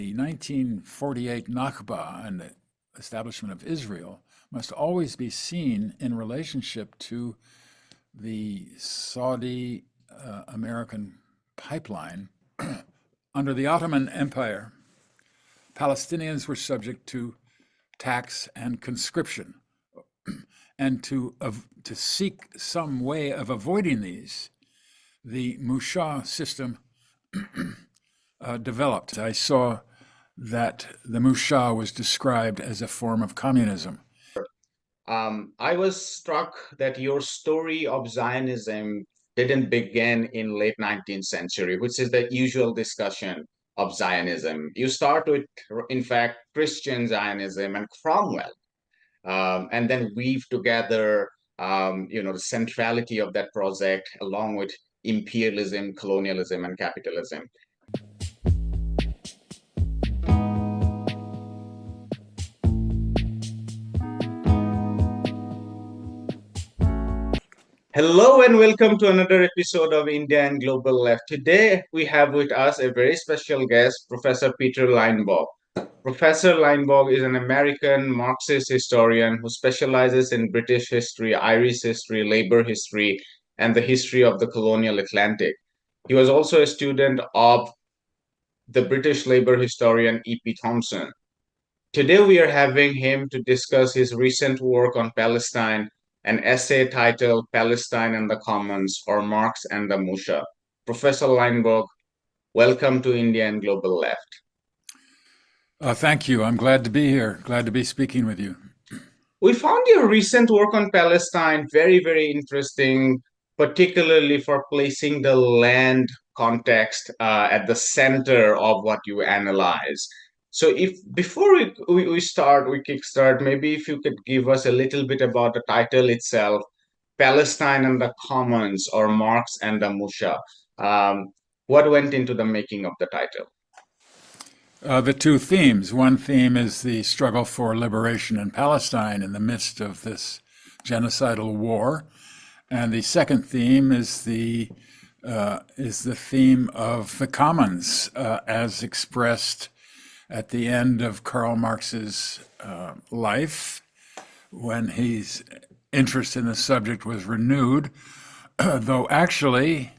The 1948 Nakba and the establishment of Israel must always be seen in relationship to the Saudi American pipeline. Under the Ottoman Empire, Palestinians were subject to tax and conscription. And to seek some way of avoiding these, the Musha system developed. I saw that the Musha was described as a form of communism. I was struck that your story of Zionism didn't begin in late 19th century, which is the usual discussion of Zionism. You start with, in fact, Christian Zionism and Cromwell, and then weave together, the centrality of that project along with imperialism, colonialism, and capitalism. Hello and welcome to another episode of India and Global Left. Today we have with us a very special guest, Professor P.Linebaugh. Professor Linebaugh is an American Marxist historian who specializes in British history, Irish history, labor history, and the history of the colonial Atlantic. He was also a student of the British labor historian E.P. Thompson. Today we are having him to discuss his recent work on Palestine, an essay titled Palestine and the Commons, or Marx and the Musha. Professor Linebaugh, welcome to India and Global Left. Thank you. I'm glad to be here. Glad to be speaking with you. We found your recent work on Palestine very, very interesting, particularly for placing the land context at the center of what you analyze. So if before we kickstart, maybe if you could give us a little bit about the title itself, Palestine and the Commons, or Marx and the Musha. What went into the making of the title? The two themes. One theme is the struggle for liberation in Palestine in the midst of this genocidal war, and the second theme is the theme of the commons as expressed at the end of Karl Marx's life, when his interest in the subject was renewed, though actually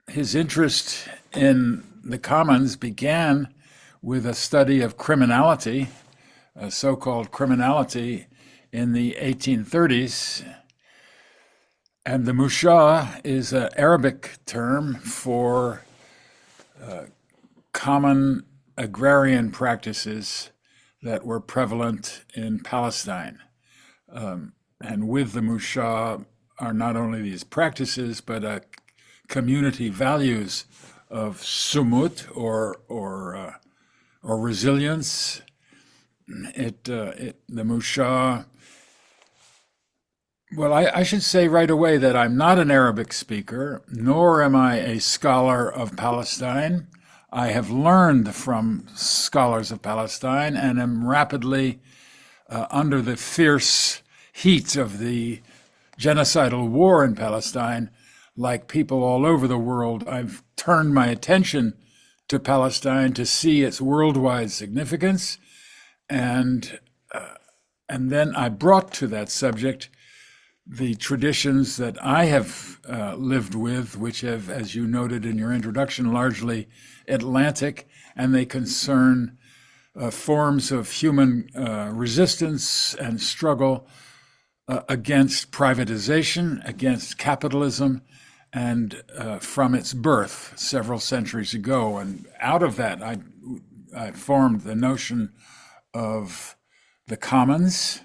his interest in the commons began with a study of criminality, so-called criminality, in the 1830s. And the Musha is an Arabic term for common agrarian practices that were prevalent in Palestine. And with the Musha are not only these practices, but community values of sumut or resilience. The Musha. Well, I should say right away that I'm not an Arabic speaker, nor am I a scholar of Palestine. I have learned from scholars of Palestine and am rapidly under the fierce heat of the genocidal war in Palestine. Like people all over the world, I've turned my attention to Palestine to see its worldwide significance, and then I brought to that subject the traditions that I have lived with, which have, as you noted in your introduction, largely Atlantic, and they concern forms of human resistance and struggle against privatization, against capitalism, and from its birth several centuries ago. And out of that, I formed the notion of the commons,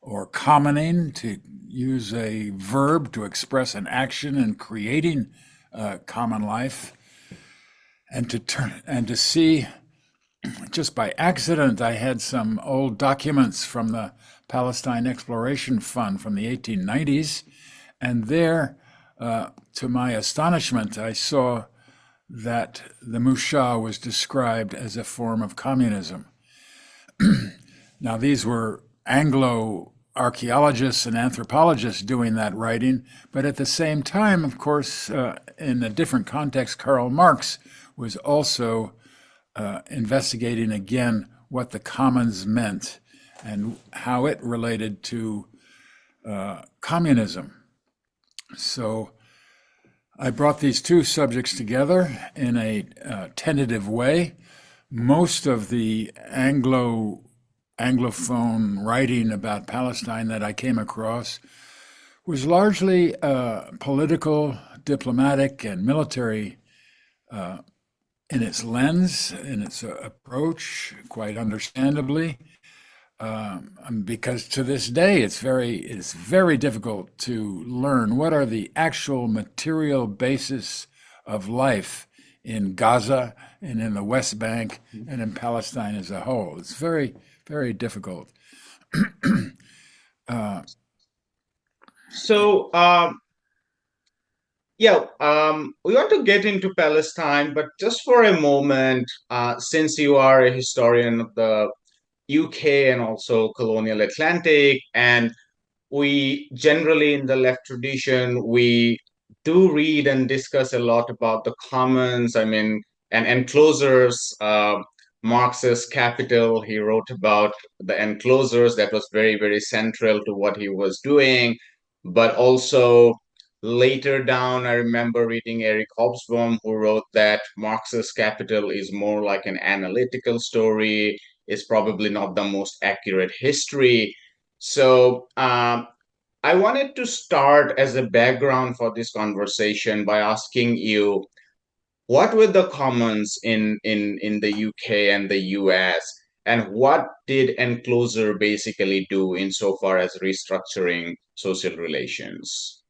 or commoning, to use a verb to express an action in creating common life, and to see. Just by accident, I had some old documents from the Palestine Exploration Fund from the 1890s, and there, to my astonishment, I saw that the Musha was described as a form of communism. Now, these were Anglo archaeologists and anthropologists doing that writing, but at the same time, of course, in a different context, Karl Marx was also investigating again what the commons meant and how it related to communism. So I brought these two subjects together in a tentative way. Most of the Anglophone writing about Palestine that I came across was largely political, diplomatic, and military in its lens, in its approach, quite understandably. Because to this day, it's very difficult to learn what are the actual material basis of life in Gaza and in the West Bank and in Palestine as a whole. It's very difficult. So, we want to get into Palestine, but just for a moment, since you are a historian of the UK and also colonial Atlantic, and we generally in the left tradition, we do read and discuss a lot about the commons. I mean, and enclosures, Marx's Capital, he wrote about the enclosures. That was very central to what he was doing. But also later down, I remember reading Eric Hobsbawm, who wrote that Marx's Capital is more like an analytical story, is probably not the most accurate history. So I wanted to start as a background for this conversation by asking you, what were the commons in the UK and the US, and what did Enclosure basically do insofar as restructuring social relations?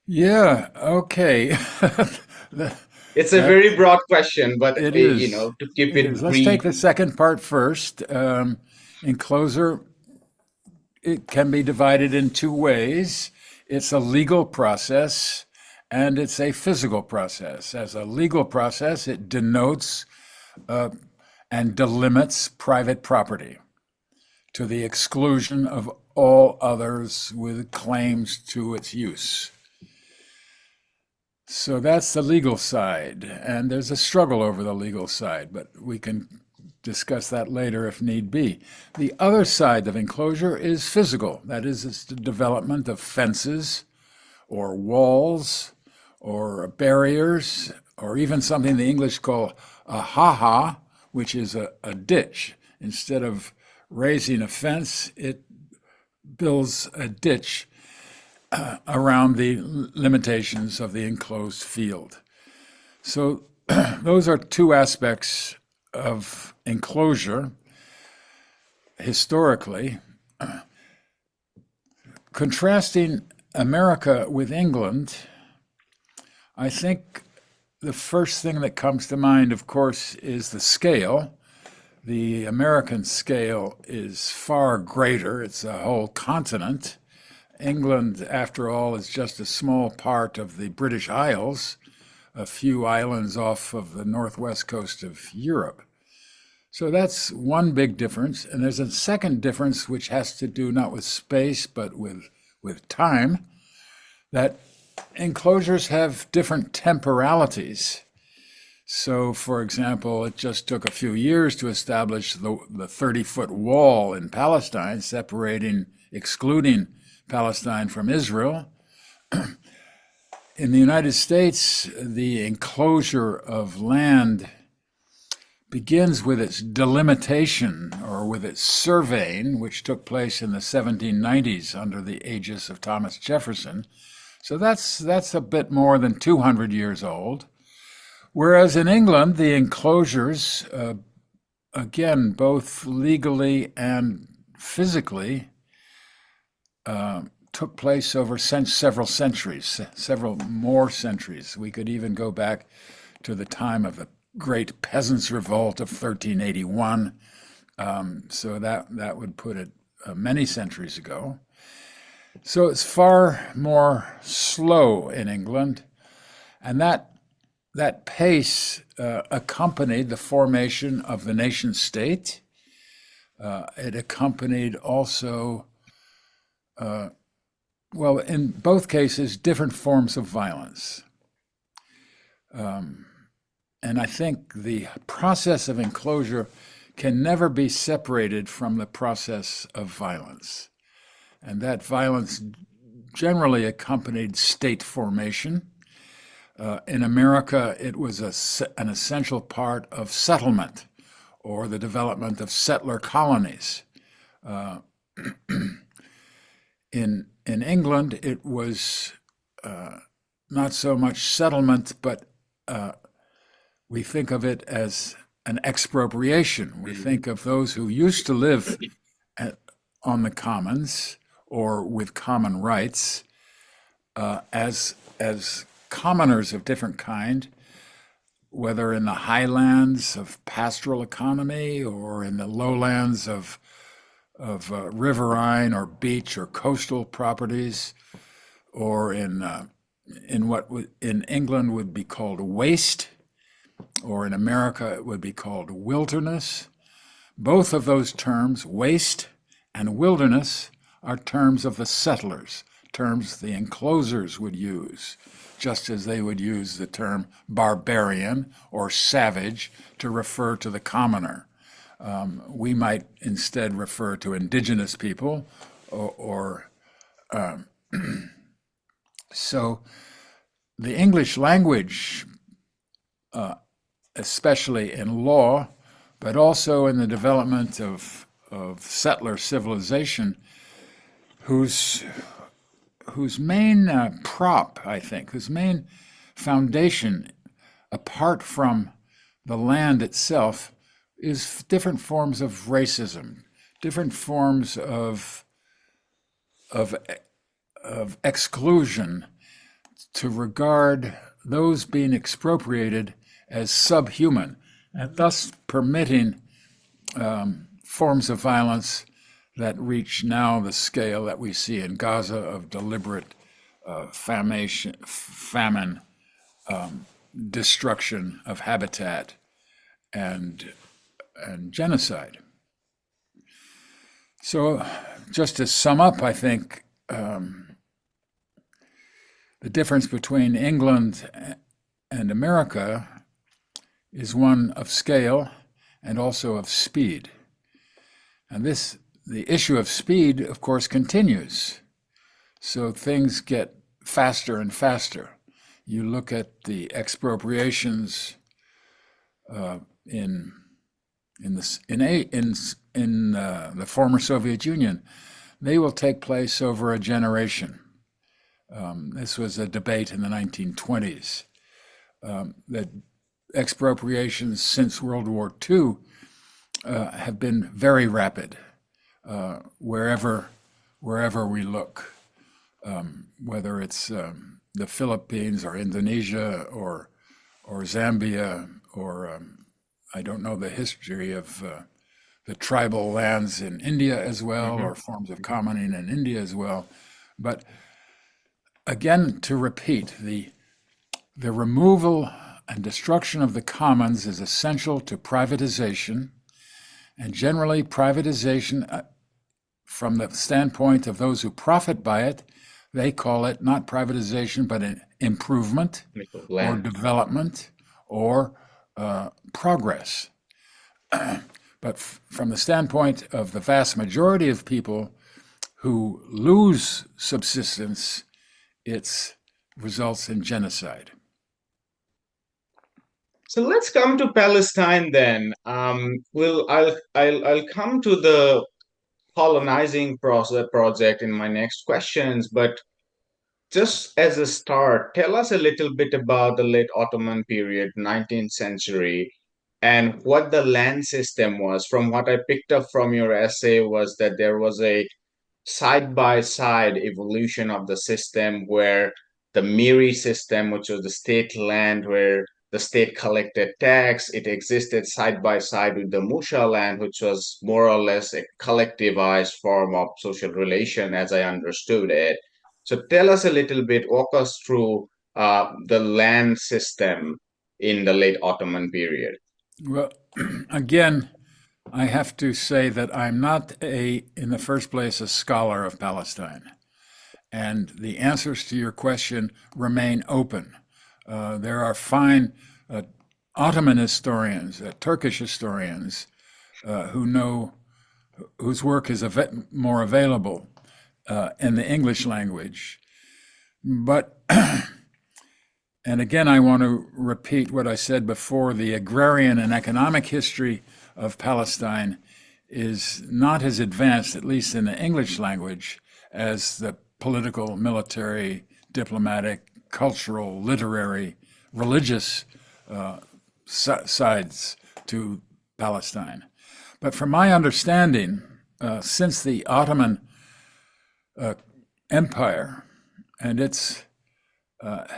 Yeah, okay. It's a That very broad question, but it is. to keep It it is. Let's brief. take the second part first. Enclosure, it can be divided in two ways. It's a legal process and it's a physical process. As a legal process, it denotes and delimits private property to the exclusion of all others with claims to its use. So that's the legal side, and there's a struggle over the legal side, but we can discuss that later if need be. The other side of enclosure is physical. That is, it's the development of fences or walls or barriers or even something the English call a ha-ha, which is a ditch. Instead of raising a fence, it builds a ditch around the limitations of the enclosed field. So those are two aspects of enclosure historically. Contrasting America with England, I think the first thing that comes to mind, of course, is the scale. The American scale is far greater. It's a whole continent. England, after all, is just a small part of the British Isles, a few islands off of the northwest coast of Europe. So that's one big difference. And there's a second difference, which has to do not with space, but with time, that enclosures have different temporalities. So, for example, it just took a few years to establish the 30-foot wall in Palestine, excluding Palestine from Israel. In the United States, the enclosure of land begins with its delimitation or with its surveying, which took place in the 1790s under the aegis of Thomas Jefferson. So that's a bit more than 200 years old. Whereas in England, the enclosures, again, both legally and physically, took place over several centuries, several more centuries. We could even go back to the time of the Great Peasants' Revolt of 1381. So that would put it many centuries ago. So it's far more slow in England, and that pace accompanied the formation of the nation state. It accompanied also, well, in both cases, different forms of violence. and I think the process of enclosure can never be separated from the process of violence. And that violence generally accompanied state formation. In America, it was an essential part of settlement or the development of settler colonies. In England, it was not so much settlement, but we think of it as an expropriation. We think of those who used to live on the commons or with common rights as commoners of different kind, whether in the highlands of pastoral economy or in the lowlands of riverine or beach or coastal properties, or in what in England would be called waste, or in America it would be called wilderness. Both of those terms, waste and wilderness, are terms of the settlers, terms the enclosures would use, just as they would use the term barbarian or savage to refer to the commoner. We might instead refer to indigenous people or so the English language, especially in law, but also in the development of settler civilization, whose main prop, I think, whose main foundation, apart from the land itself, is different forms of racism, different forms of exclusion, to regard those being expropriated as subhuman, and thus permitting forms of violence that reach now the scale that we see in Gaza of deliberate famine, destruction of habitat, and genocide. So just to sum up, I think the difference between England and America is one of scale and also of speed. And the issue of speed, of course, continues. So things get faster and faster. You look at the expropriations in the former Soviet Union. They will take place over a generation. This was a debate in the 1920s. That expropriations since World War II have been very rapid, wherever we look, whether it's the Philippines or Indonesia or Zambia or I don't know the history of the tribal lands in India as well, or forms of commoning in India as well. But again, to repeat, the removal and destruction of the commons is essential to privatization, and generally privatization from the standpoint of those who profit by it, they call it not privatization, but an improvement or development or progress. But from the standpoint of the vast majority of people who lose subsistence, it results in genocide. So let's come to Palestine then. I'll come to the colonizing project in my next questions, but just as a start, tell us a little bit about the late Ottoman period, 19th century, and what the land system was. From what I picked up from your essay was that there was a side-by-side evolution of the system where the Miri system, which was the state land where the state collected tax, it existed side by side with the Musha land, which was more or less a collectivized form of social relation, as I understood it. So tell us a little bit, walk us through the land system in the late Ottoman period. Well, again, I have to say that I'm not in the first place, a scholar of Palestine. And the answers to your question remain open. There are fine Ottoman historians, Turkish historians, whose work is more available in the English language. But, and again, I want to repeat what I said before, the agrarian and economic history of Palestine is not as advanced, at least in the English language, as the political, military, diplomatic, cultural, literary, religious sides to Palestine. But from my understanding, since the Ottoman Empire and its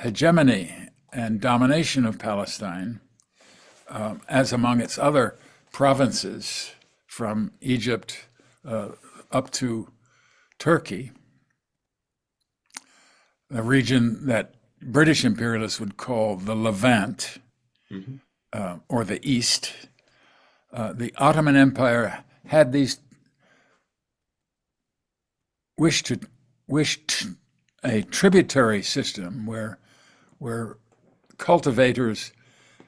hegemony and domination of Palestine, as among its other provinces from Egypt up to Turkey, a region that British imperialists would call the Levant, or the East. The Ottoman Empire had wished a tributary system where cultivators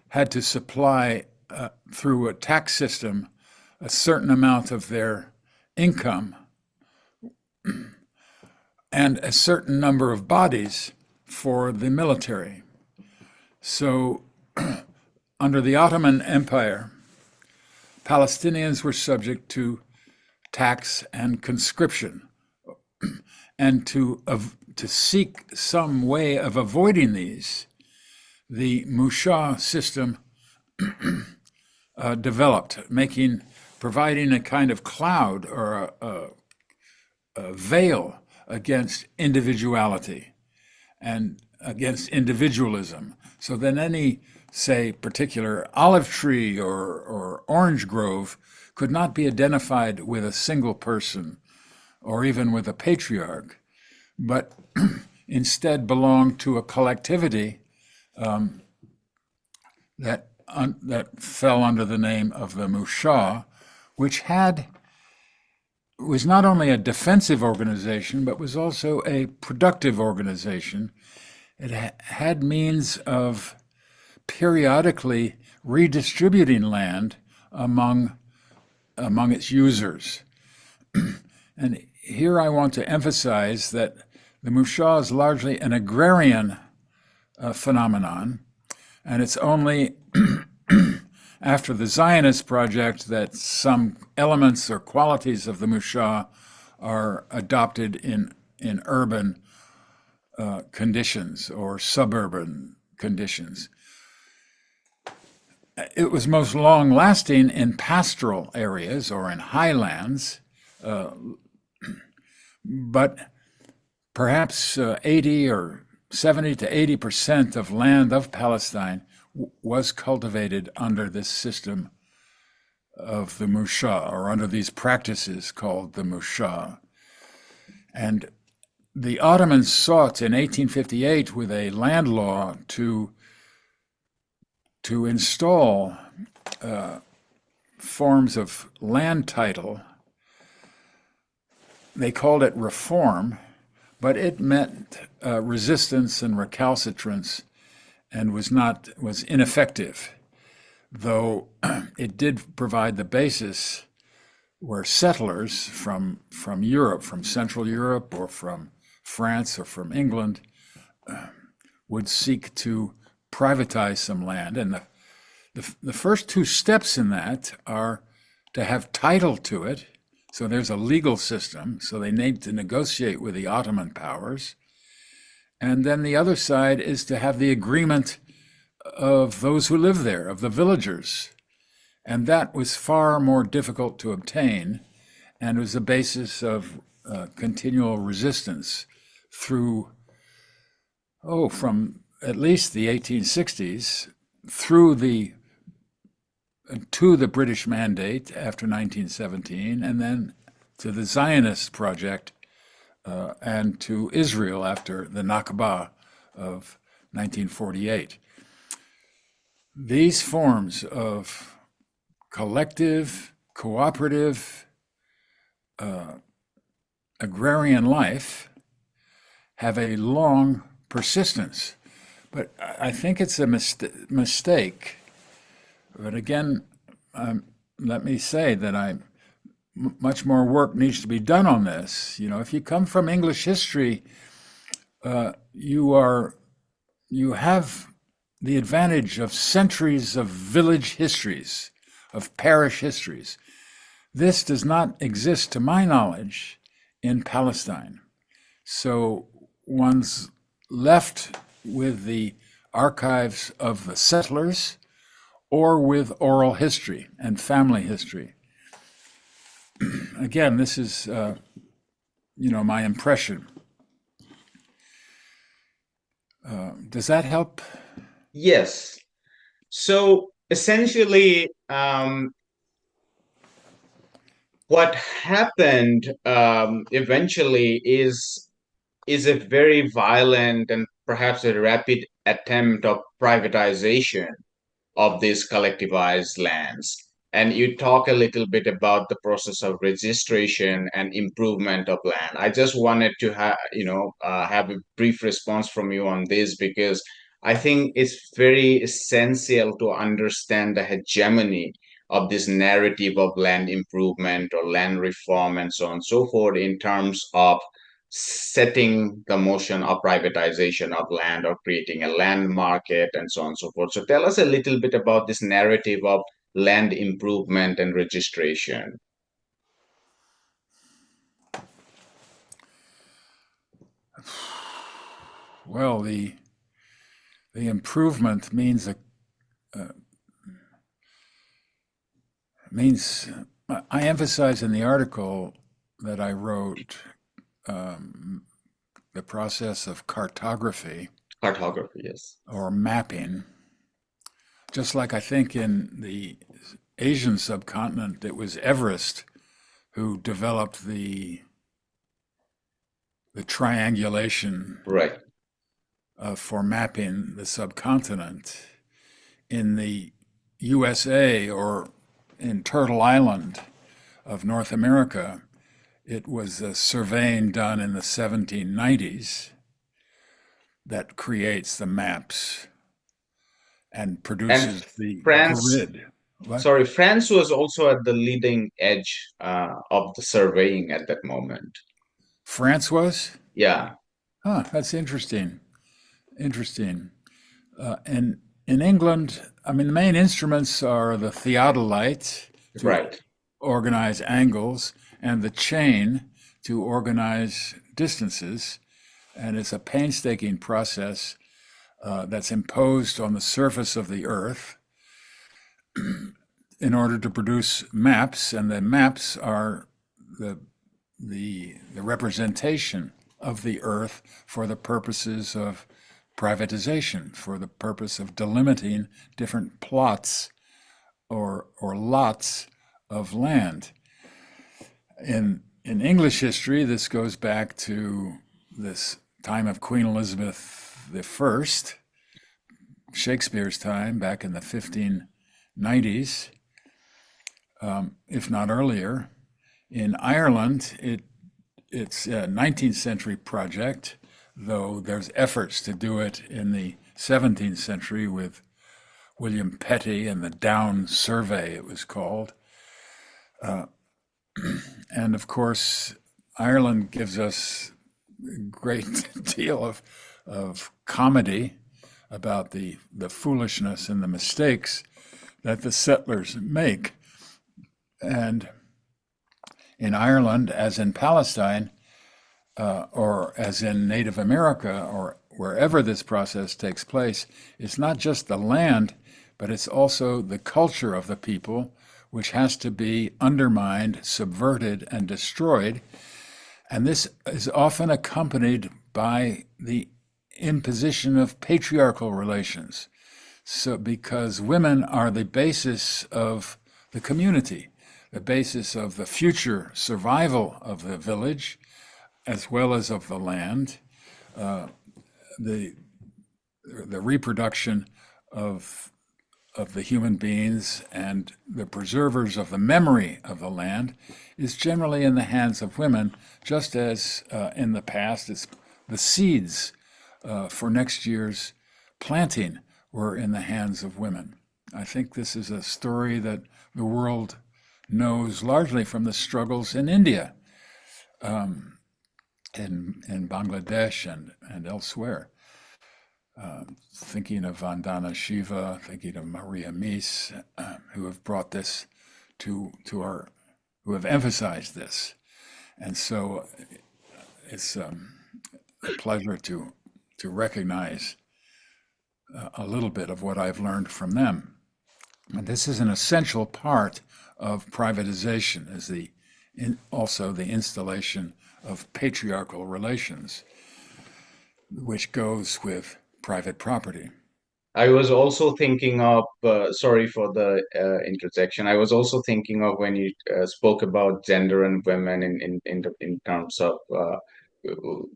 had to supply through a tax system a certain amount of their income and a certain number of bodies for the military. So under the Ottoman Empire, Palestinians were subject to tax and conscription. And to seek some way of avoiding these, the Musha system developed, providing a kind of cloud or a veil against individuality and against individualism. So then any, say, particular olive tree or orange grove could not be identified with a single person or even with a patriarch, but instead belonged to a collectivity that fell under the name of the Musha, which was not only a defensive organization, but was also a productive organization. It had means of periodically redistributing land among its users. And here I want to emphasize that the Musha is largely an agrarian phenomenon, and it's only after the Zionist project that some elements or qualities of the Musha are adopted in urban conditions or suburban conditions. It was most long-lasting in pastoral areas or in highlands, but perhaps 80 or 70 to 80% of land of Palestine was cultivated under this system of the Musha, or under these practices called the Musha. And the Ottomans sought in 1858 with a land law to install forms of land title. They called it reform, but it meant resistance and recalcitrance and was ineffective, though it did provide the basis where settlers from Europe, from Central Europe or from France or from England, would seek to privatize some land. And the first two steps in that are to have title to it. So there's a legal system. So they need to negotiate with the Ottoman powers. And then the other side is to have the agreement of those who live there, of the villagers. And that was far more difficult to obtain and was the basis of continual resistance through, from at least the 1860s to the British Mandate after 1917, and then to the Zionist project and to Israel after the Nakba of 1948. These forms of collective, cooperative, agrarian life have a long persistence. But I think it's a mistake But again, let me say that much more work needs to be done on this. If you come from English history, you are you have the advantage of centuries of village histories, of parish histories. This does not exist, to my knowledge, in Palestine. So one's left with the archives of the settlers or with oral history and family history. Again, this is, my impression. Does that help? Yes. So essentially, what happened eventually is a very violent and perhaps a rapid attempt of privatization of these collectivized lands. And you talk a little bit about the process of registration and improvement of land. I just wanted to have a brief response from you on this, because I think it's very essential to understand the hegemony of this narrative of land improvement or land reform and so on and so forth in terms of setting the motion of privatization of land or creating a land market and so on and so forth. So tell us a little bit about this narrative of land improvement and registration. Well, the improvement means I emphasize in the article that I wrote the process of cartography Cartography, yes. or mapping. Just like I think in the Asian subcontinent, it was Everest who developed the triangulation Right. for mapping the subcontinent. In the USA or in Turtle Island of North America, it was a surveying done in the 1790s that creates the maps and produces And the France, grid. What? sorry, France was also at the leading edge of the surveying at that moment. France was? Yeah, Huh, that's interesting. Interesting. And in England, I mean, the main instruments are the theodolite to right. organize angles and the chain to organize distances. And it's a painstaking process that's imposed on the surface of the earth in order to produce maps. And the maps are the representation of the earth for the purposes of privatization, for the purpose of delimiting different plots or lots of land. In English history, this goes back to this time of Queen Elizabeth I, Shakespeare's time, back in the 1590s, if not earlier. In Ireland, it's a 19th century project, though there's efforts to do it in the 17th century with William Petty and the Down Survey, it was called. And of course, Ireland gives us a great deal of comedy about the foolishness and the mistakes that the settlers make. And in Ireland, as in Palestine, or as in Native America, or wherever this process takes place, it's not just the land, but it's also the culture of the people, which has to be undermined, subverted, and destroyed. And this is often accompanied by the imposition of patriarchal relations. So, because women are the basis of the community, the basis of the future survival of the village, as well as of the land, the reproduction of the human beings and the preservers of the memory of the land is generally in the hands of women, just as in the past, it's the seeds for next year's planting were in the hands of women. I think this is a story that the world knows largely from the struggles in India, in Bangladesh and elsewhere. Thinking of Vandana Shiva, thinking of Maria Mies, who have brought this to our, who have emphasized this. And so it's a pleasure to recognize a little bit of what I've learned from them. And this is an essential part of privatization, is also the installation of patriarchal relations, which goes with private property. I was also thinking of, sorry for the interjection. I was also thinking of when you spoke about gender and women in terms of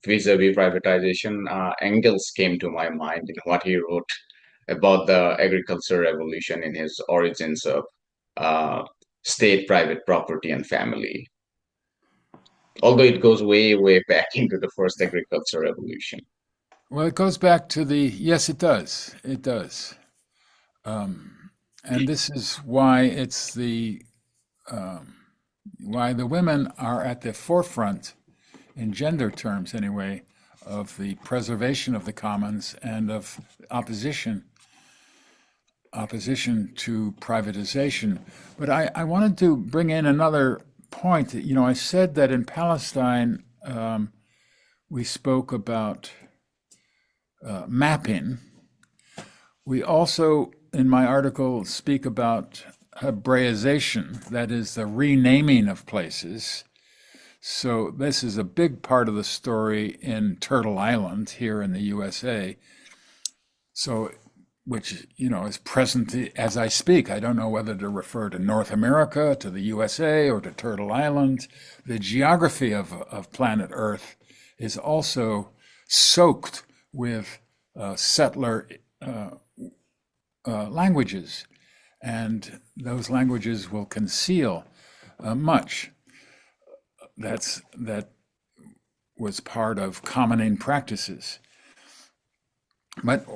vis-a-vis privatization. Engels came to my mind in what he wrote about the agricultural revolution in his origins of uh, state, private property, and family. Although it goes way, way back into the first agricultural revolution. Well, it goes back to yes, it does. It does. And this is why why the women are at the forefront, in gender terms anyway, of the preservation of the commons and of opposition to privatization. But I wanted to bring in another point. I said that in Palestine we spoke about mapping. We also, in my article, speak about Hebraization, that is the renaming of places. So this is a big part of the story in Turtle Island here in the USA. So, which, is present as I speak. I don't know whether to refer to North America, to the USA, or to Turtle Island. The geography of planet Earth is also soaked with settler languages, and those languages will conceal much that was part of commoning practices. But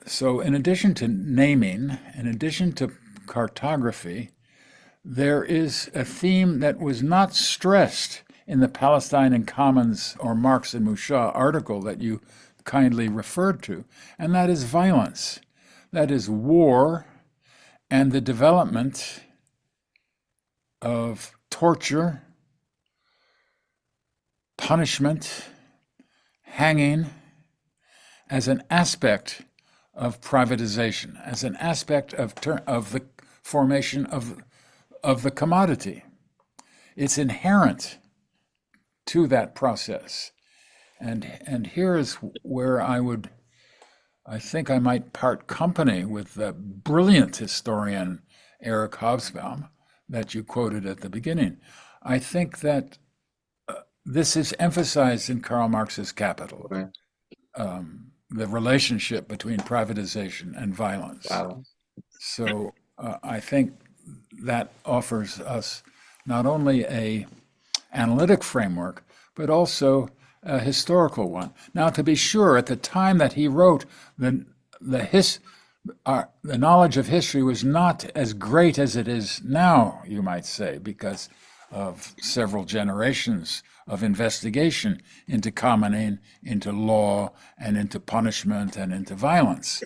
so, in addition to naming, in addition to cartography, there is a theme that was not stressed in the Palestinian Commons or Marx and Musha article that you kindly referred to, and that is violence. That is war and the development of torture, punishment, hanging as an aspect of privatization, as an aspect of the formation of the commodity. It's inherent to that process. And here is where I think I might part company with the brilliant historian Eric Hobsbawm that you quoted at the beginning. I think that this is emphasized in Karl Marx's Capital, Right. The relationship between privatization and violence. Wow. So I think that offers us not only a analytic framework, but also a historical one. Now, to be sure, at the time that he wrote, the knowledge of history was not as great as it is now, you might say, because of several generations of investigation into commoning, into law, and into punishment, and into violence.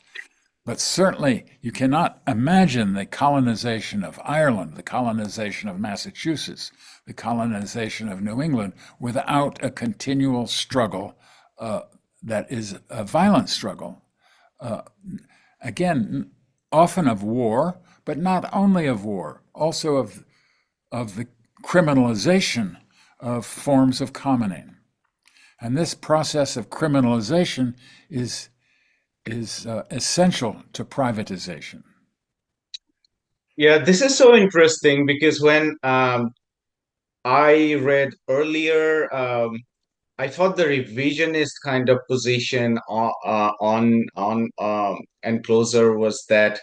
But certainly, you cannot imagine the colonization of Ireland, the colonization of Massachusetts, the colonization of New England without a continual struggle that is a violent struggle. Again, often of war, but not only of war, also of the criminalization of forms of commoning. And this process of criminalization is essential to privatization. Yeah, this is so interesting because when I read earlier, I thought the revisionist kind of position on Enclosure was that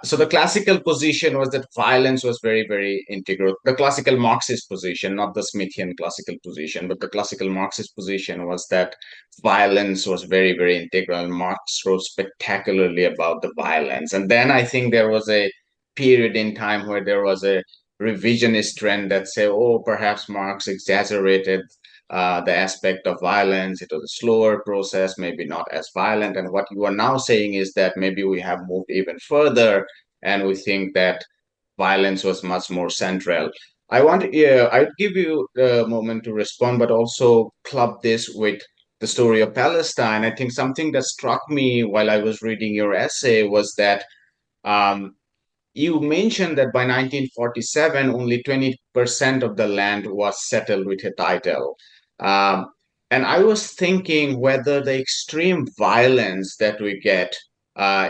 So the classical position was that violence was very, very integral. The classical Marxist position, not the Smithian classical position, but the classical Marxist position was that violence was very, very integral. And Marx wrote spectacularly about the violence. And then I think there was a period in time where there was a revisionist trend that say, oh, perhaps Marx exaggerated the aspect of violence. It was a slower process, maybe not as violent. And what you are now saying is that maybe we have moved even further, and we think that violence was much more central. I'd give you a moment to respond, but also club this with the story of Palestine. I think something that struck me while I was reading your essay was that um, you mentioned that by 1947, only 20% of the land was settled with a title. Um, and I was thinking whether the extreme violence that we get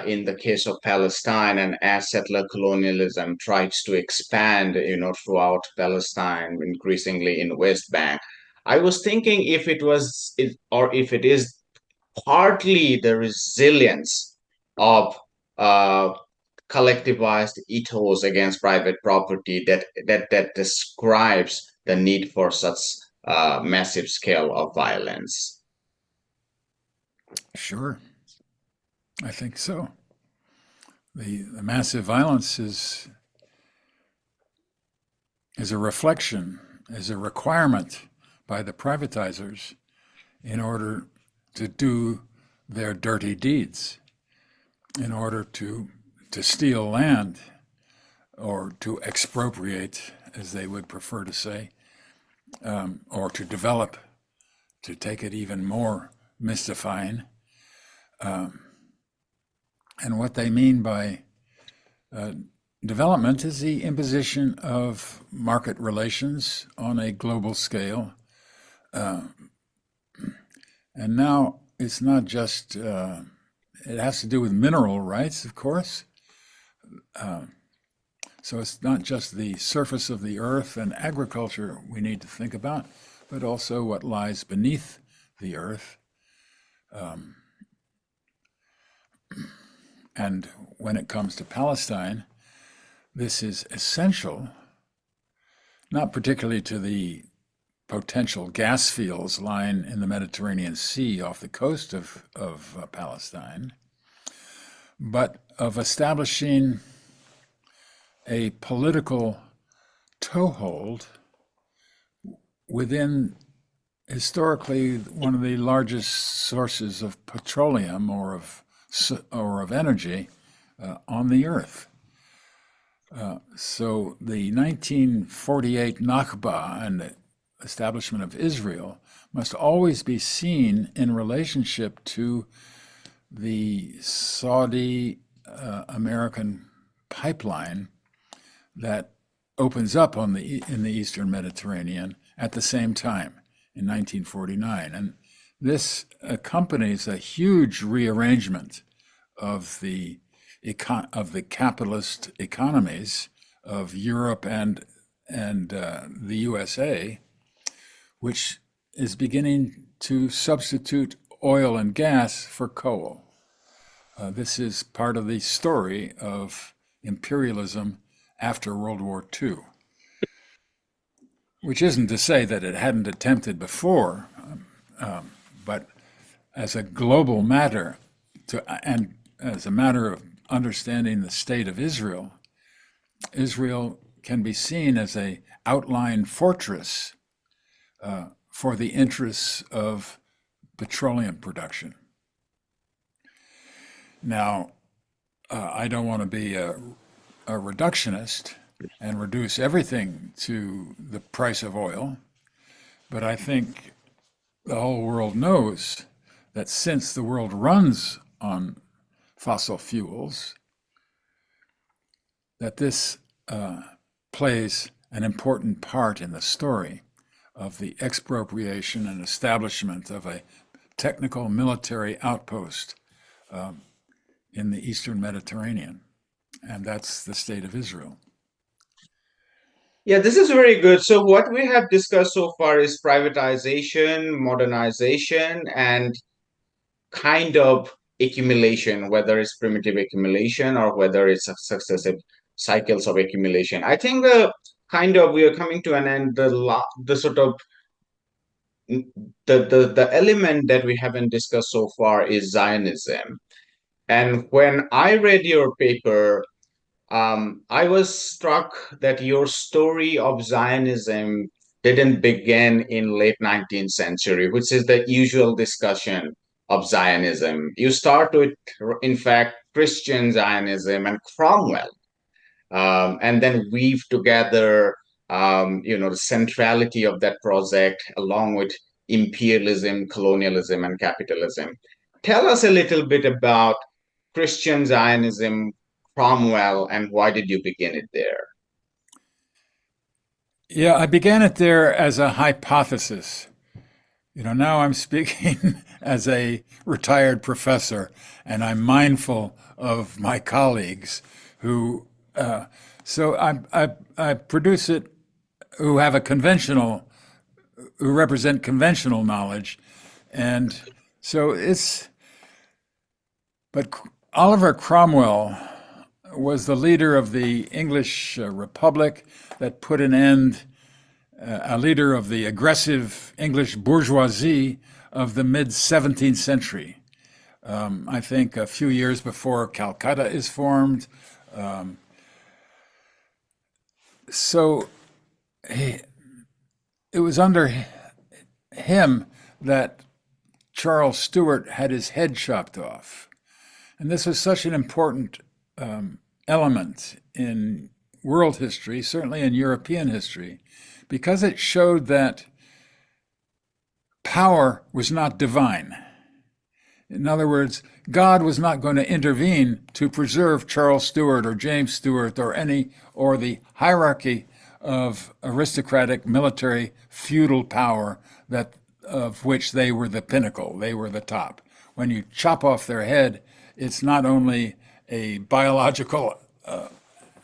in the case of Palestine and as settler colonialism tries to expand, throughout Palestine, increasingly in West Bank. I was thinking if it was, or if it is partly the resilience of uh, collectivized ethos against private property that describes the need for such massive scale of violence. Sure, I think so. The massive violence is a reflection, is a requirement by the privatizers in order to do their dirty deeds, in order to steal land or to expropriate, as they would prefer to say, or to develop, to take it even more mystifying. And what they mean by development is the imposition of market relations on a global scale. And now it's not just, it has to do with mineral rights, of course. So it's not just the surface of the earth and agriculture we need to think about, but also what lies beneath the earth. And when it comes to Palestine, this is essential, not particularly to the potential gas fields lying in the Mediterranean Sea off the coast of Palestine, but of establishing a political toehold within historically one of the largest sources of petroleum or of energy on the earth. So the 1948 Nakba and the establishment of Israel must always be seen in relationship to the Saudi American pipeline that opens up in the Eastern Mediterranean at the same time in 1949. And this accompanies a huge rearrangement of the capitalist economies of Europe and the USA, which is beginning to substitute oil and gas for coal. This is part of the story of imperialism after World War II, which isn't to say that it hadn't attempted before, but as a global matter, and as a matter of understanding the state of Israel, Israel can be seen as an outlying fortress for the interests of petroleum production. Now, I don't want to be a reductionist and reduce everything to the price of oil, but I think the whole world knows that since the world runs on fossil fuels, that this plays an important part in the story of the expropriation and establishment of a technical military outpost in the Eastern Mediterranean. And that's the state of Israel. Yeah, this is very good. So what we have discussed so far is privatization, modernization, and kind of accumulation, whether it's primitive accumulation or whether it's successive cycles of accumulation. I think we are coming to an end. The sort of the element that we haven't discussed so far is Zionism. And when I read your paper, I was struck that your story of Zionism didn't begin in late 19th century, which is the usual discussion of Zionism. You start with, in fact, Christian Zionism and Cromwell, and then weave together, the centrality of that project along with imperialism, colonialism, and capitalism. Tell us a little bit about Christian Zionism, Cromwell, and why did you begin it there? Yeah, I began it there as a hypothesis. Now I'm speaking as a retired professor, and I'm mindful of my colleagues who, so I produce it who have who represent conventional knowledge. And so but Oliver Cromwell was the leader of the English Republic that put an end, a leader of the aggressive English bourgeoisie of the mid 17th century. I think a few years before Calcutta is formed. So it was under him that Charles Stuart had his head chopped off. And this was such an important element in world history, certainly in European history, because it showed that power was not divine. In other words, God was not going to intervene to preserve Charles Stuart or James Stuart or the hierarchy of aristocratic military feudal power of which they were the pinnacle, they were the top. When you chop off their head, it's not only a biological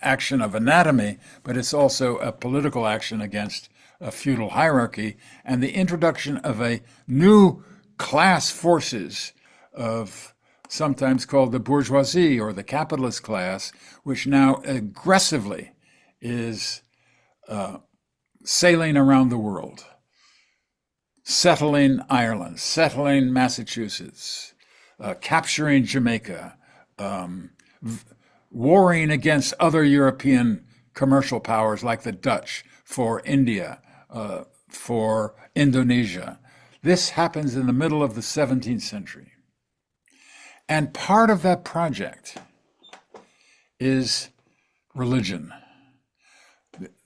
action of anatomy, but it's also a political action against a feudal hierarchy and the introduction of a new class forces of sometimes called the bourgeoisie or the capitalist class, which now aggressively is sailing around the world, settling Ireland, settling Massachusetts, capturing Jamaica, warring against other European commercial powers like the Dutch for India, for Indonesia. This happens in the middle of the 17th century. And part of that project is religion.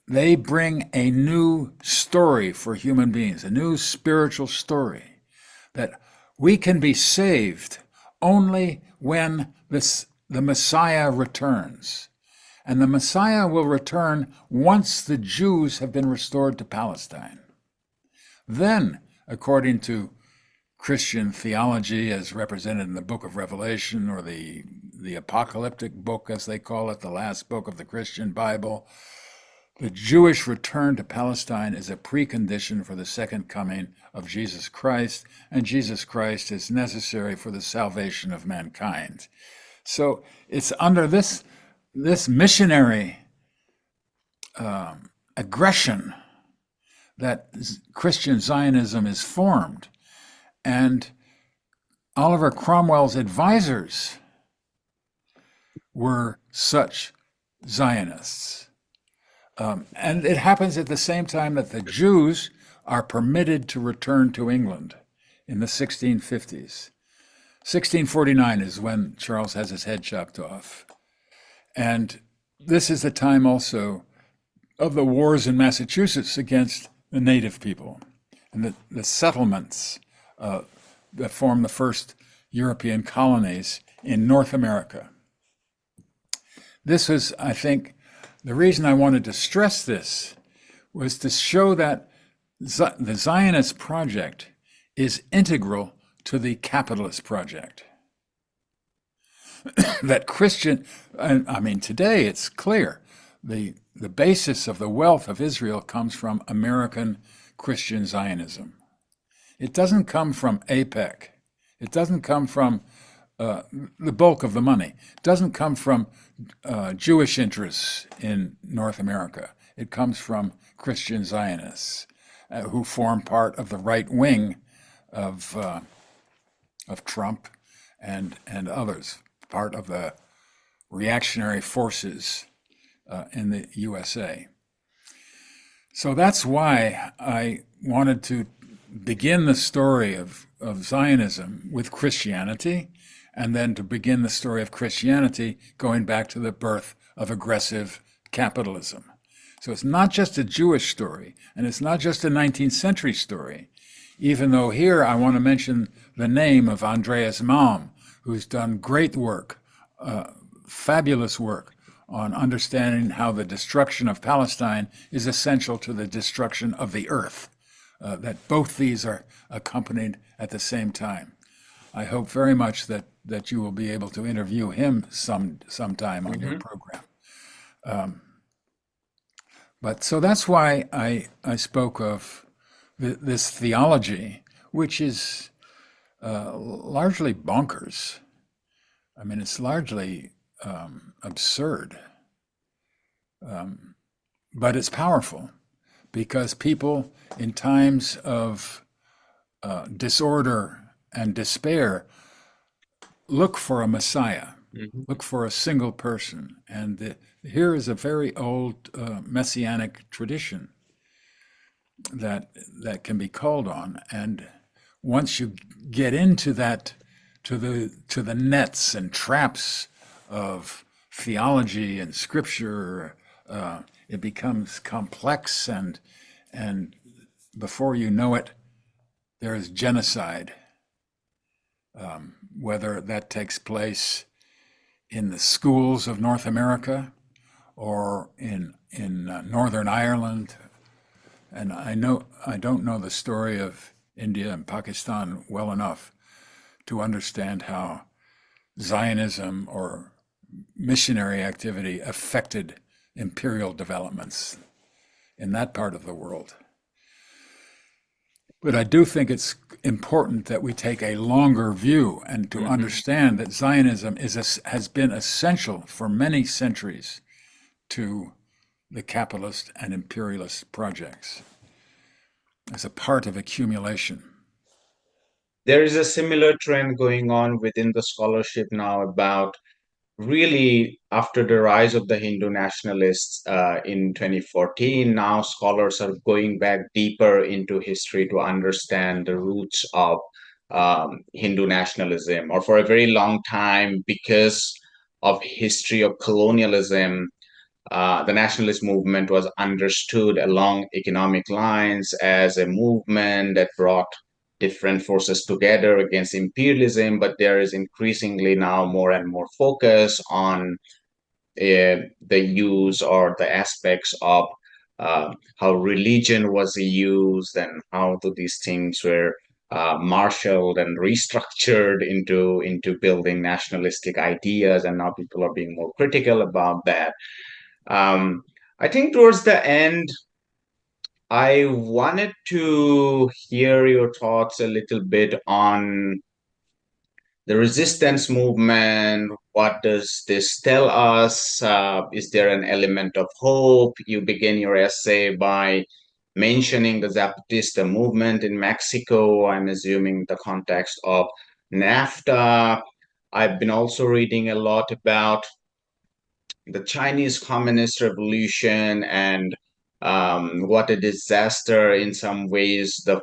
They bring a new story for human beings, a new spiritual story, that we can be saved only when the Messiah returns. And the Messiah will return once the Jews have been restored to Palestine. Then, according to Christian theology as represented in the book of Revelation, or the apocalyptic book, as they call it, the last book of the Christian Bible, the Jewish return to Palestine is a precondition for the second coming of Jesus Christ, and Jesus Christ is necessary for the salvation of mankind. So it's under this missionary aggression that Christian Zionism is formed. And Oliver Cromwell's advisors were such Zionists. And it happens at the same time that the Jews are permitted to return to England in the 1650s. 1649 is when Charles has his head chopped off. And this is the time also of the wars in Massachusetts against the native people and the settlements that form the first European colonies in North America. This was, I think, the reason I wanted to stress this was to show that the Zionist project is integral to the capitalist project. That today it's clear, the basis of the wealth of Israel comes from American Christian Zionism. It doesn't come from APEC. It doesn't come from the bulk of the money. It doesn't come from Jewish interests in North America. It comes from Christian Zionists who form part of the right wing of Trump and others, part of the reactionary forces in the USA. So that's why I wanted to begin the story of Zionism with Christianity, and then to begin the story of Christianity going back to the birth of aggressive capitalism. So it's not just a Jewish story, and it's not just a 19th century story, even though here I want to mention the name of Andreas Malm, who's done great work, fabulous work, on understanding how the destruction of Palestine is essential to the destruction of the earth, that both these are accompanied at the same time. I hope very much that you will be able to interview him sometime on your program. But so that's why I spoke of this theology, which is largely bonkers. I mean, it's largely absurd, but it's powerful because people in times of disorder and despair look for a Messiah, look for a single person. And here is a very old messianic tradition that can be called on. And once you get into that, to the nets and traps of theology and scripture, it becomes complex, and before you know it, there is genocide. Whether that takes place in the schools of North America or in Northern Ireland, and I don't know the story of India and Pakistan well enough to understand how Zionism or missionary activity affected imperial developments in that part of the world. But I do think it's important that we take a longer view and to understand that Zionism has been essential for many centuries to the capitalist and imperialist projects as a part of accumulation. There is a similar trend going on within the scholarship now about really after the rise of the Hindu nationalists in 2014, now scholars are going back deeper into history to understand the roots of Hindu nationalism. Or for a very long time, because of history of colonialism, the nationalist movement was understood along economic lines as a movement that brought different forces together against imperialism, but there is increasingly now more and more focus on the use or the aspects of how religion was used and how these things were marshaled and restructured into building nationalistic ideas, and now people are being more critical about that. I think towards the end, I wanted to hear your thoughts a little bit on the resistance movement. What does this tell us? Is there an element of hope? You begin your essay by mentioning the Zapatista movement in Mexico. I'm assuming the context of NAFTA. I've been also reading a lot about the Chinese Communist Revolution and what a disaster in some ways the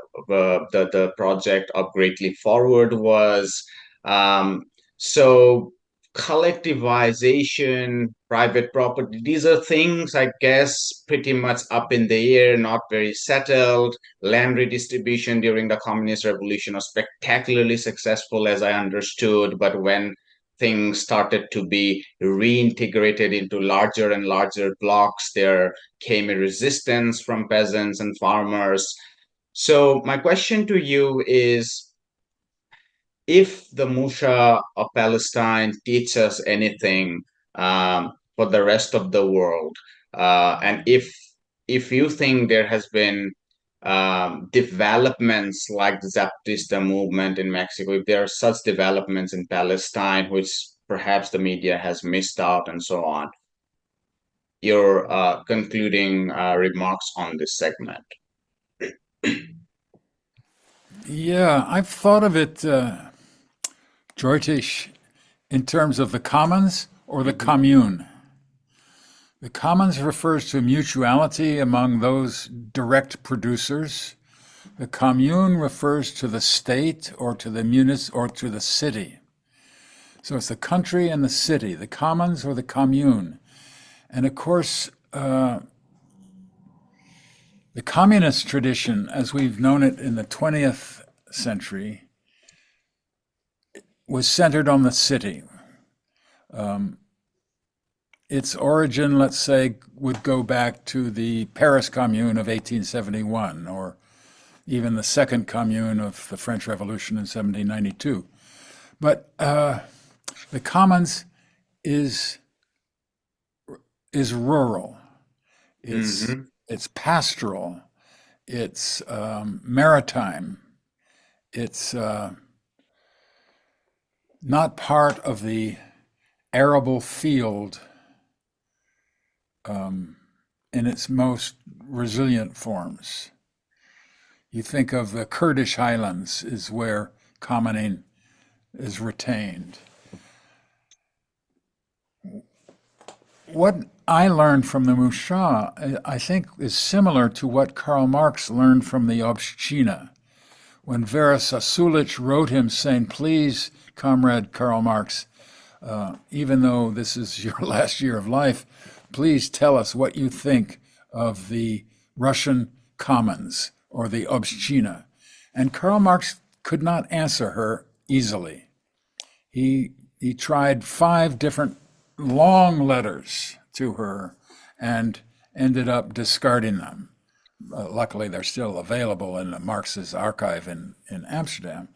project of Greatly Forward was. Um, so collectivization, private property, these are things, I guess, pretty much up in the air, not very settled. Land redistribution during the Communist Revolution was spectacularly successful, as I understood, but when things started to be reintegrated into larger and larger blocks, there came a resistance from peasants and farmers. So my question to you is, if the Musha of Palestine teaches us anything for the rest of the world, and if you think there has been developments like the Zapatista movement in Mexico, if there are such developments in Palestine, which perhaps the media has missed out and so on, your concluding remarks on this segment. Yeah, I've thought of it, George, in terms of the commons or the Mhm. commune. The commons refers to mutuality among those direct producers. The commune refers to the state or to the or to the city. So it's the country and the city, the commons or the commune. And of course, the communist tradition, as we've known it in the 20th century, was centered on the city. Its origin, let's say, would go back to the Paris Commune of 1871, or even the Second Commune of the French Revolution in 1792. But the commons is rural. Mm-hmm. It's pastoral. It's maritime. It's not part of the arable field in its most resilient forms. You think of the Kurdish highlands is where commoning is retained. What I learned from the Musha, I think, is similar to what Karl Marx learned from the Obszczyna. When Vera Sasulich wrote him saying, please, comrade Karl Marx, even though this is your last year of life, please tell us what you think of the Russian commons or the Obszczyna. And Karl Marx could not answer her easily. He tried 5 different long letters to her and ended up discarding them. Luckily, they're still available in Marx's archive in Amsterdam.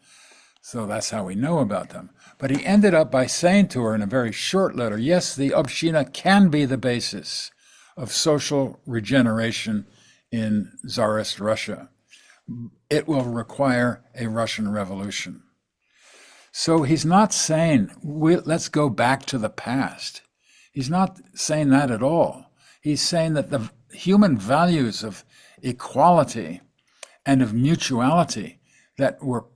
So that's how we know about them. But he ended up by saying to her in a very short letter, yes, the Obszczyna can be the basis of social regeneration in Tsarist Russia. It will require a Russian revolution. So he's not saying, let's go back to the past. He's not saying that at all. He's saying that the human values of equality and of mutuality that were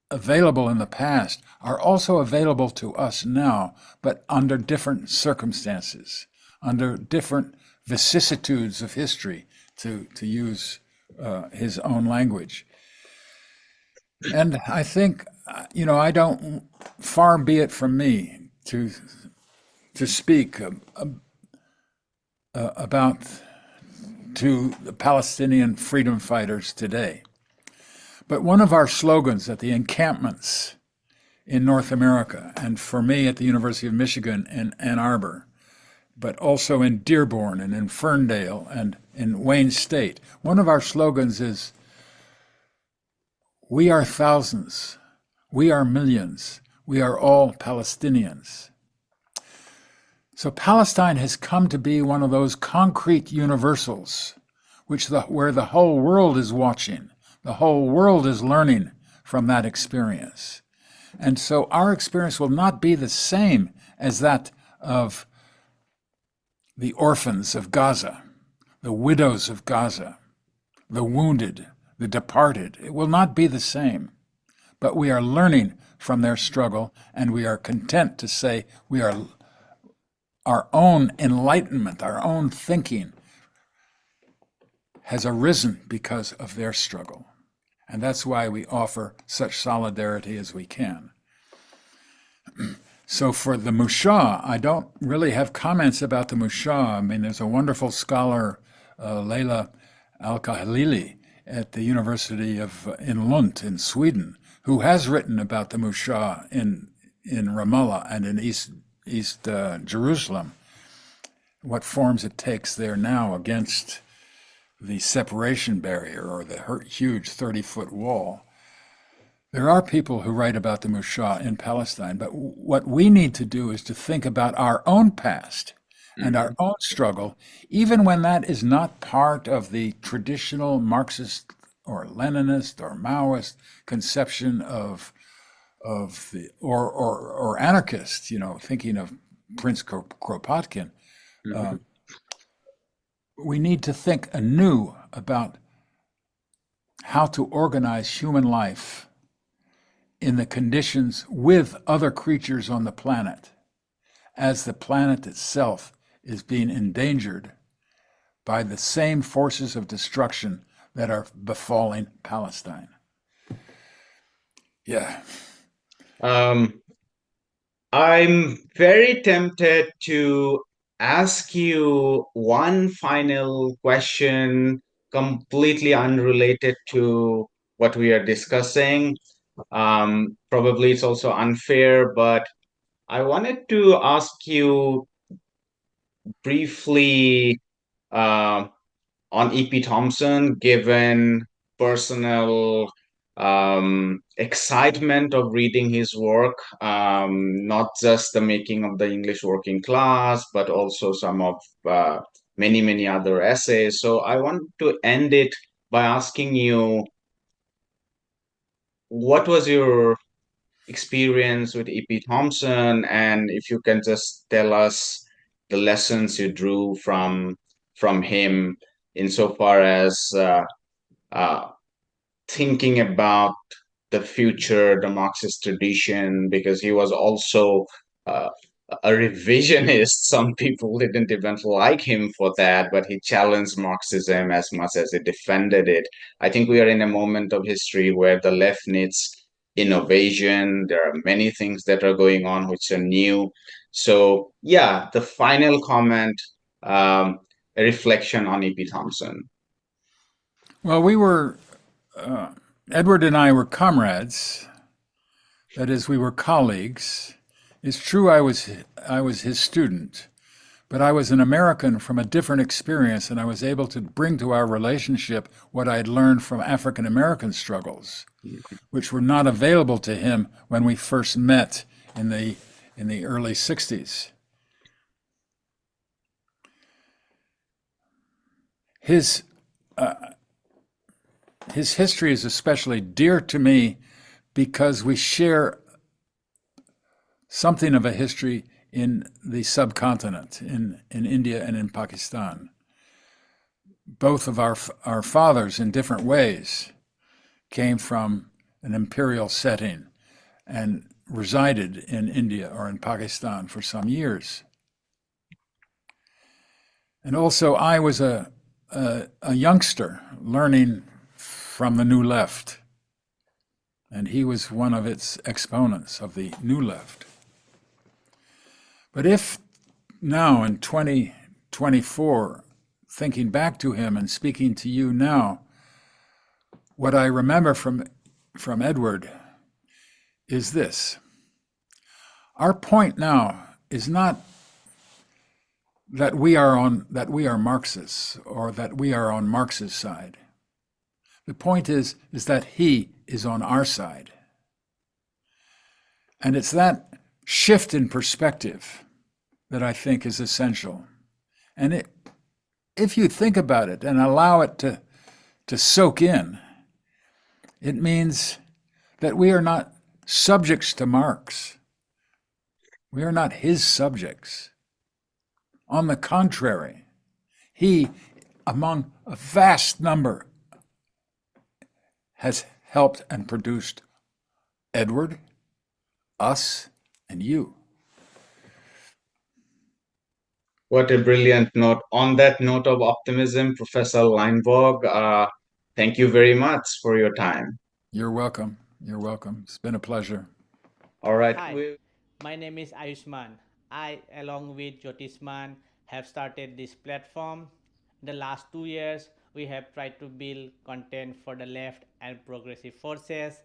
available in the past are also available to us now, but under different circumstances, under different vicissitudes of history, to use his own language. And I think, I don't, far be it from me to speak about to the Palestinian freedom fighters today. But one of our slogans at the encampments in North America, and for me at the University of Michigan in Ann Arbor, but also in Dearborn and in Ferndale and in Wayne State, one of our slogans is, we are thousands, we are millions, we are all Palestinians. So Palestine has come to be one of those concrete universals where the whole world is watching. The whole world is learning from that experience. And so our experience will not be the same as that of the orphans of Gaza, the widows of Gaza, the wounded, the departed. It will not be the same. But we are learning from their struggle, and we are content to say we are our own enlightenment, our own thinking has arisen because of their struggle. And that's why we offer such solidarity as we can. So for the Musha, I don't really have comments about the Musha. I mean, there's a wonderful scholar, Leila Al-Khalili, at the University in Lund in Sweden, who has written about the Musha in Ramallah and in East Jerusalem, what forms it takes there now against the separation barrier or the huge 30-foot wall. There are people who write about the Musha in Palestine, but what we need to do is to think about our own past and our own struggle, even when that is not part of the traditional Marxist or Leninist or Maoist conception of the or anarchist, thinking of Prince Kropotkin. We need to think anew about how to organize human life in the conditions with other creatures on the planet, as the planet itself is being endangered by the same forces of destruction that are befalling Palestine. Yeah. I'm very tempted to ask you one final question, completely unrelated to what we are discussing. Probably it's also unfair, but I wanted to ask you briefly uh, on E.P. Thompson, given personal excitement of reading his work, not just the making of the English working class, but also some of many, many other essays. So I want to end it by asking you, what was your experience with E.P. Thompson, and if you can just tell us the lessons you drew from him insofar as uh, thinking about the future, the Marxist tradition, because he was also uh, a revisionist. Some people didn't even like him for that, but he challenged Marxism as much as he defended it. I think we are in a moment of history where the left needs innovation. There are many things that are going on which are new. So, yeah, the final comment, a reflection on E.P. Thompson. Well, Edward and I were comrades. That is, we were colleagues. It's true I was his student, but I was an American from a different experience, and I was able to bring to our relationship what I had learned from African American struggles, which were not available to him when we first met in the early 60s. His his history is especially dear to me because we share something of a history in the subcontinent, in India and in Pakistan. Both of our fathers, in different ways, came from an imperial setting and resided in India or in Pakistan for some years. And also, I was a youngster learning from the New Left, and he was one of its exponents of the New Left. But if now in 2024, thinking back to him and speaking to you now, what I remember from Edward is this. Our point now is not that we are Marxists or that we are on Marx's side. The point is that he is on our side. And it's that shift in perspective that I think is essential. And if you think about it and allow it to soak in, it means that we are not subjects to Marx. We are not his subjects. On the contrary, he, among a vast number, has helped and produced Edward, us, and you. What a brilliant note. On that note of optimism, Professor Linebaugh, thank you very much for your time. You're welcome. You're welcome. It's been a pleasure. All right. Hi, my name is Ayushman. I, along with Jyotisman, have started this platform. In the last 2 years, we have tried to build content for the left and progressive forces.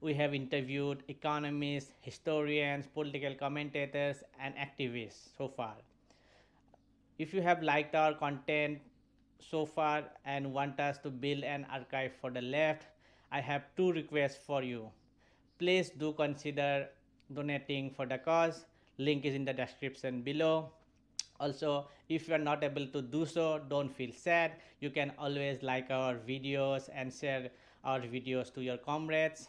We have interviewed economists, historians, political commentators, and activists so far. If you have liked our content so far and want us to build an archive for the left, I have two requests for you. Please do consider donating for the cause. Link is in the description below. Also, if you are not able to do so, don't feel sad. You can always like our videos and share our videos to your comrades.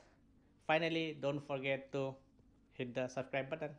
Finally, don't forget to hit the subscribe button.